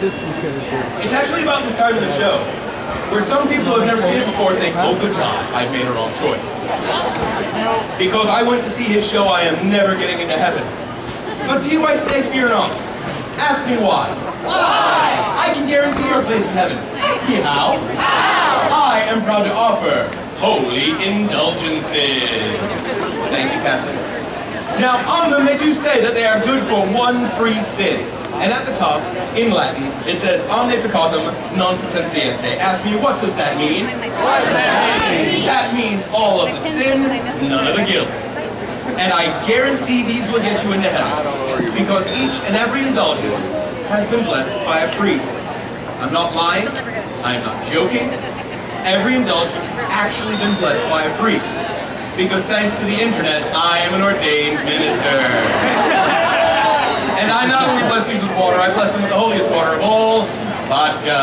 It's actually about this time of the show, where some people who have never seen it before think, oh good God, I've made a wrong choice. Because I went to see his show, I am never getting into heaven. But to you I say, fear not. Ask me why. Why? I can guarantee your place in heaven. Ask me how. How? I am proud to offer holy indulgences. Thank you, Catholics. Now, on them they do say that they are good for one free sin. And at the top, in Latin, it says, omne peccatum non potentiente. Ask me, what does that mean? What does that mean? That means all of the sin, none of the guilt. And I guarantee these will get you into heaven, because each and every indulgence has been blessed by a priest. I'm not lying, I'm not joking. Every indulgence has actually been blessed by a priest, because thanks to the internet, I am an ordained minister. And I not only bless these with water, I bless them with the holiest water of all, vodka.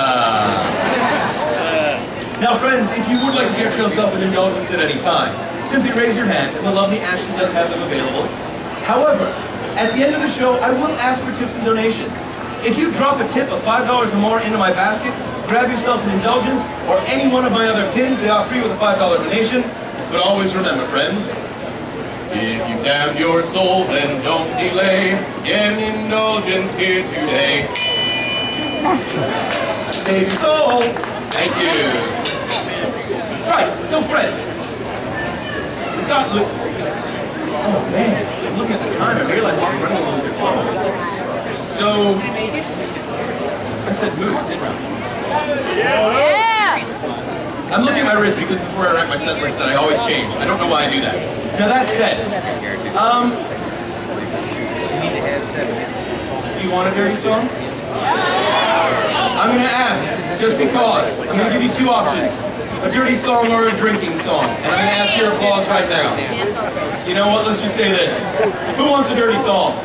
Now friends, if you would like to get yourself an indulgence at any time, simply raise your hand and the lovely Ashley does have them available. However, at the end of the show, I will ask for tips and donations. If you drop a tip of $5 or more into my basket, grab yourself an indulgence or any one of my other pins, they are free with a $5 donation. But always remember, friends, if you damned your soul, then don't delay. Get an indulgence here today. Save your soul. Thank you. Right, so friends, we've got look. Oh man, look at the time. I realized I was running a little bit low. So, I said moose, didn't I? Yeah! I'm looking at my wrist because this is where I write my set list that I always change. I don't know why I do that. Now that said, do you want a dirty song? I'm going to ask, just because. I'm going to give you two options. A dirty song or a drinking song. And I'm going to ask your applause right now. You know what, let's just say this. Who wants a dirty song?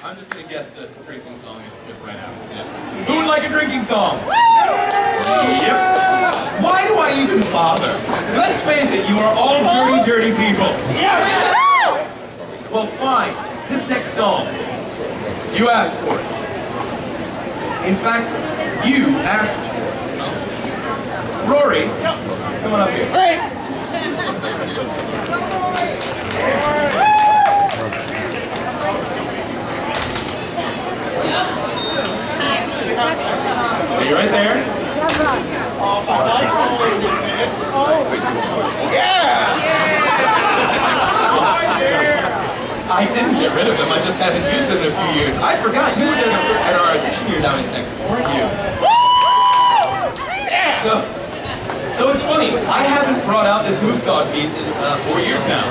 I'm just going to guess that the drinking song is good right now. Yeah. Who would like a drinking song? Yep. Why do I even bother? Let's face it, you are all dirty, dirty people. Well, fine. This next song, you asked for it. In fact, you asked for it. Rory, come on up here. Stay right there. I didn't get rid of them, I just haven't used them in a few years. I forgot, you were there at our audition year down in Texas, weren't you? So it's funny, I haven't brought out this moose dog piece in 4 years now.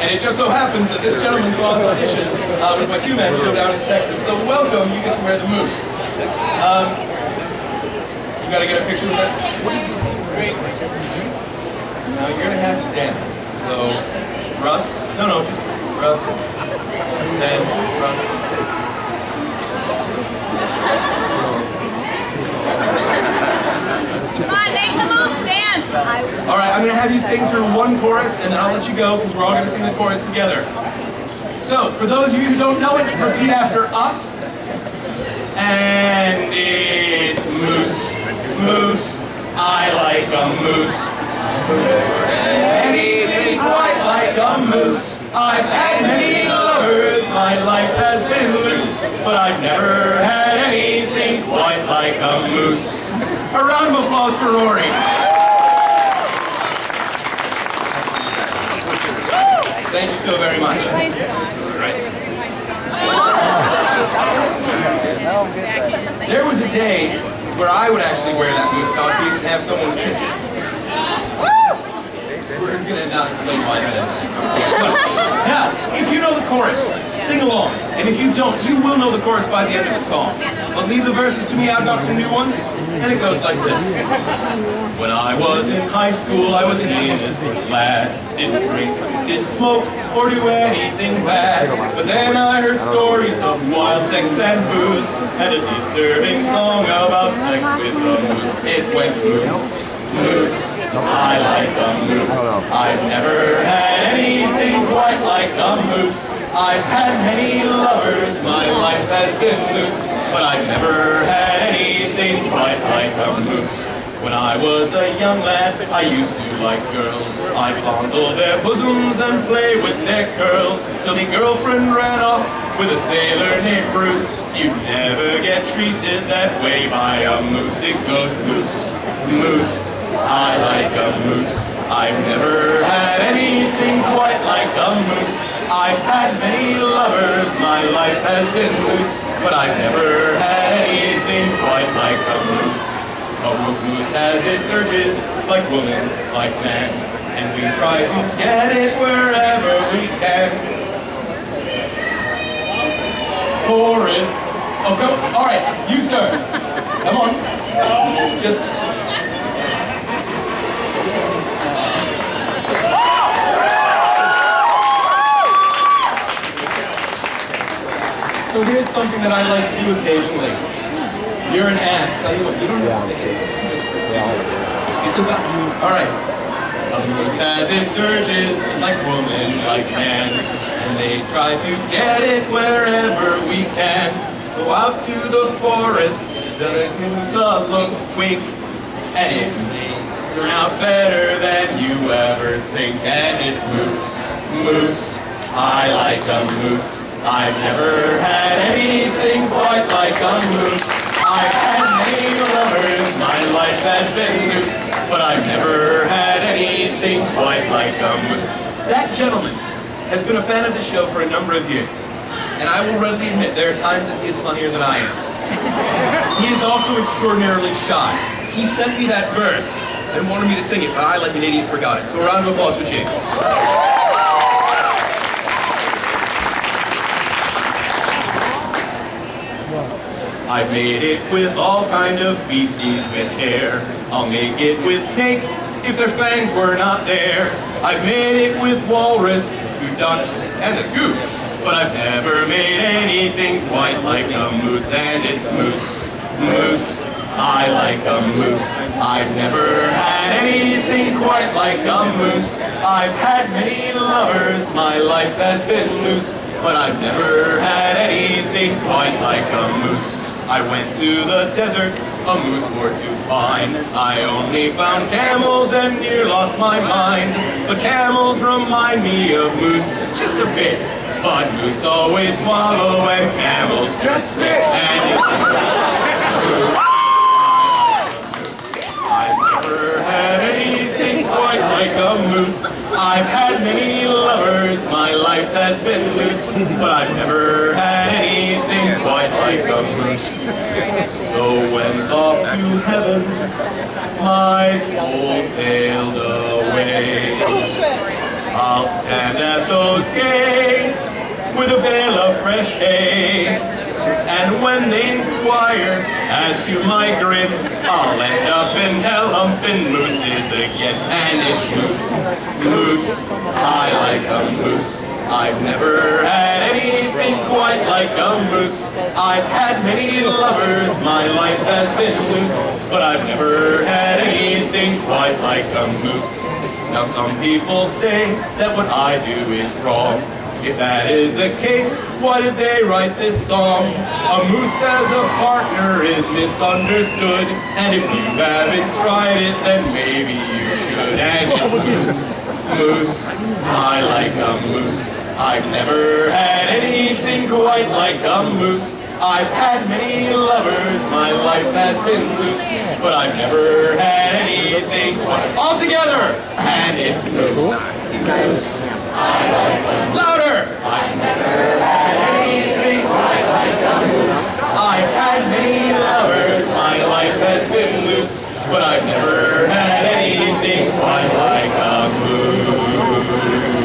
And it just so happens that this gentleman saw us audition with my two-man show down in Texas. So welcome, you get to wear the moose. You gotta get a picture with that. Now you're gonna have to dance. So, Russ? No, just Russ. Then Russ. Come on, make the moves, dance! Alright, I'm gonna have you sing through one chorus and then I'll let you go because we're all gonna sing the chorus together. So, for those of you who don't know it, repeat after us. And it's moose. Moose, I like a moose. Anything quite like a moose. I've had many lovers, my life has been loose, but I've never had anything quite like a moose. A round of applause for Rory. Thank you so very much. There was a day where I would actually wear that moose dog piece and have someone kiss it. We're going to not explain why that is. Now, if you know the chorus, sing along. And if you don't, you will know the chorus by the end of the song. But leave the verses to me, I've got some new ones. And it goes like this. When I was in high school, I was an innocent lad. Didn't drink, didn't smoke, or do anything bad. But then I heard stories of wild sex and booze, and a disturbing song about sex with a moose. It went moose, moose, I like a moose. I've never had anything quite like a moose. I've had many lovers, my life has been loose, but I've never had anything quite like a moose. When I was a young lad, I used to like girls. I'd fondle their bosoms and play with their curls, till the girlfriend ran off with a sailor named Bruce. You'd never get treated that way by a moose. It goes moose, moose, I like a moose. I've never had anything quite like a moose. I've had many lovers, my life has been loose, but I've never had anything quite like a moose. A moose has its urges, like woman, like man, and we try to get it wherever we can. Chorus. Oh, come on. All right, you, sir. Come on. Just... So here's something that I like to do occasionally. You're an ass. Tell you what, you don't have to say it. All right. A moose has its urges, like woman, like man, and they try to get it wherever we can. Go out to the forest, the moose a look wink, and it may turn out better than you ever think. And it's moose, moose, I like a moose. I've never had anything quite like a moose. I've had many lovers, my life has been loose, but I've never had anything quite like a moose. That gentleman has been a fan of the show for a number of years, and I will readily admit there are times that he is funnier than I am. He is also extraordinarily shy. He sent me that verse and wanted me to sing it, but I, like an idiot, forgot it. So a round of applause for James. I've made it with all kind of beasties with hair. I'll make it with snakes if their fangs were not there. I've made it with walrus, two ducks, and a goose, but I've never made anything quite like a moose. And it's moose, moose, I like a moose. I've never had anything quite like a moose. I've had many lovers, my life has been loose, but I've never had anything quite like a moose. I went to the desert, a moose for to find. I only found camels and near lost my mind. But camels remind me of moose just a bit. But moose always swallow and camels just spit. And I've never had anything quite like a moose. I've had many lovers, my life has been loose, but I've never had anything quite like a moose. So when off to heaven my soul sailed away, I'll stand at those gates with a bale of fresh hay. And when they inquire as to my grin, I'll end up in hell humping mooses again. And it's moose, moose, I like a moose. I've never had anything quite like a moose. I've had many lovers, my life has been loose, but I've never had anything quite like a moose. Now some people say that what I do is wrong. If that is the case, why did they write this song? A moose as a partner is misunderstood, and if you haven't tried it, then maybe you should. And it's moose, moose, I like a moose. I've never had anything quite like a moose. I've had many lovers, my life has been loose, but I've never had anything quite all together. And it's moose, moose, I like a moose. Louder! I've never had anything quite like a moose. I've had many lovers, my life has been loose, but I've never had anything quite like a moose.